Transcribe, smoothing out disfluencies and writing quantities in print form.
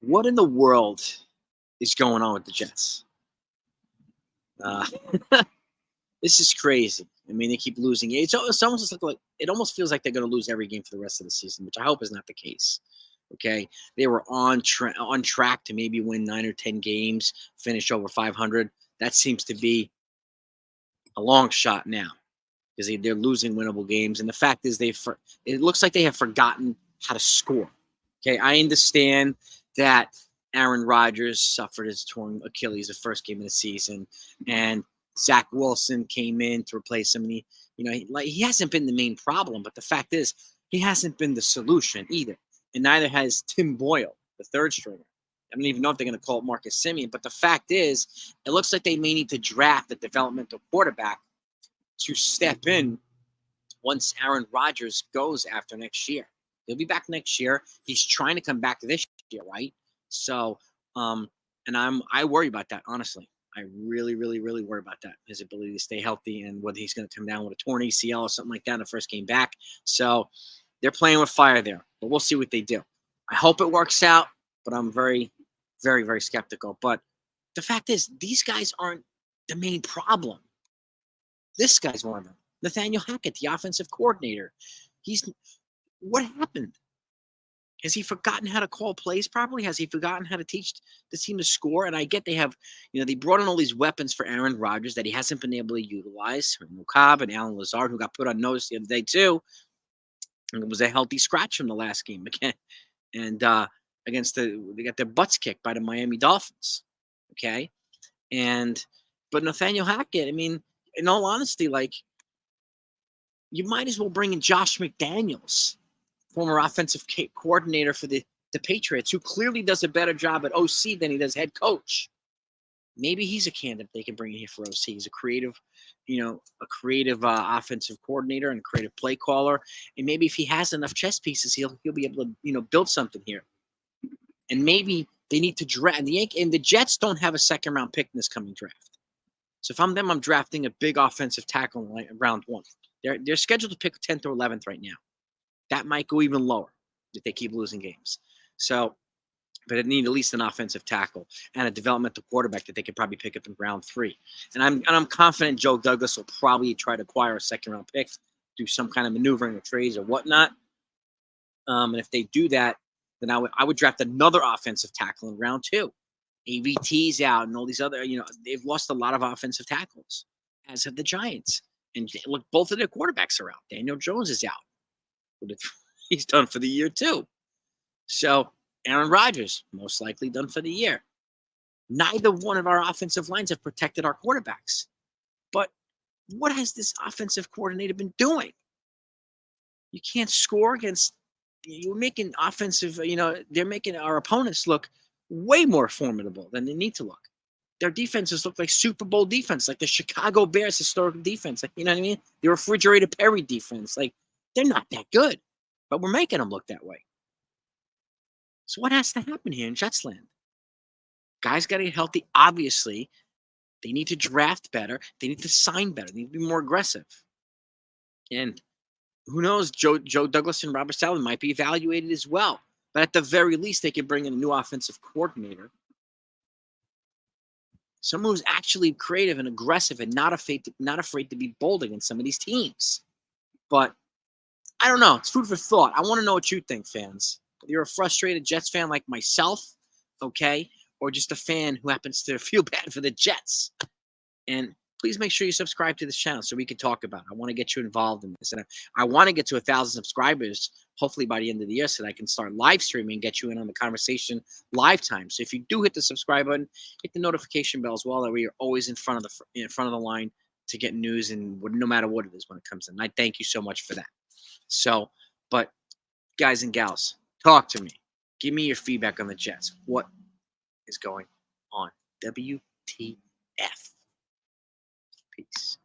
What in the world is going on with the Jets? Uh, this is crazy. I mean, they keep losing. It's almost like it almost feels like they're going to lose every game for the rest of the season, which I hope is not the case. Okay, they were on track to maybe win 9 or 10 games, finish over 500. That seems to be a long shot now because they're losing winnable games. And the fact is, it looks like they have forgotten how to score. Okay, I understand that Aaron Rodgers suffered his torn Achilles the first game of the season, and Zach Wilson came in to replace him. And he hasn't been the main problem, but the fact is, he hasn't been the solution either. And neither has Tim Boyle, the third stringer. I don't even know if they're going to call it Marcus Simeon, but the fact is, it looks like they may need to draft a developmental quarterback to step in once Aaron Rodgers goes after next year. He'll be back next year. He's trying to come back this year, right? So, and I worry about that, honestly. I really, really, really worry about that. His ability to stay healthy and whether he's going to come down with a torn ACL or something like that in the first game back. So they're playing with fire there, but we'll see what they do. I hope it works out, but I'm very, very, very skeptical. But the fact is, these guys aren't the main problem. This guy's one of them. Nathaniel Hackett, the offensive coordinator. What happened? Has he forgotten how to call plays properly? Has he forgotten how to teach the team to score? And I get they brought in all these weapons for Aaron Rodgers that he hasn't been able to utilize. Cobb and Alan Lazard, who got put on notice the other day too. And it was a healthy scratch from the last game again. And they got their butts kicked by the Miami Dolphins. Okay. But Nathaniel Hackett, I mean, in all honesty, you might as well bring in Josh McDaniels, former offensive coordinator for the Patriots, who clearly does a better job at OC than he does head coach. Maybe he's a candidate they can bring in here for OC. He's a creative offensive coordinator and a creative play caller. And maybe if he has enough chess pieces, he'll be able to build something here. And maybe they need to draft. And the Jets don't have a second round pick in this coming draft. So if I'm them, I'm drafting a big offensive tackle in round 1. They're scheduled to pick 10th or 11th right now. That might go even lower if they keep losing games. So, but it need at least an offensive tackle and a developmental quarterback that they could probably pick up in round 3. And I'm confident Joe Douglas will probably try to acquire a second-round pick, do some kind of maneuvering or trades or whatnot. And if they do that, then I would draft another offensive tackle in round 2. AVT's out and all these other, they've lost a lot of offensive tackles, as have the Giants. And look, both of their quarterbacks are out. Daniel Jones is out. He's done for the year too. So Aaron Rodgers, most likely done for the year. Neither one of our offensive lines have protected our quarterbacks. But what has this offensive coordinator been doing? You can't score against, you're making they're making our opponents look way more formidable than they need to look. Their defenses look like Super Bowl defense, like the Chicago Bears historical defense. Like, you know what I mean? The Refrigerator Perry defense. Like, they're not that good, but we're making them look that way. So what has to happen here in Jetsland? Guys got to get healthy. Obviously, they need to draft better. They need to sign better. They need to be more aggressive. And who knows, Joe Douglas and Robert Saleh might be evaluated as well. But at the very least, they could bring in a new offensive coordinator. Someone who's actually creative and aggressive and not afraid to be bold against some of these teams. But I don't know. It's food for thought. I want to know what you think, fans. If you're a frustrated Jets fan like myself, okay, or just a fan who happens to feel bad for the Jets. And please make sure you subscribe to this channel so we can talk about it. I want to get you involved in this. And I want to get to 1,000 subscribers, hopefully by the end of the year, so that I can start live streaming and get you in on the conversation live time. So if you do hit the subscribe button, hit the notification bell as well, that we are always in front of the line to get news, and no matter what it is when it comes in. I thank you so much for that. So, but guys and gals, talk to me. Give me your feedback on the Jets. What is going on? WTF. Peace.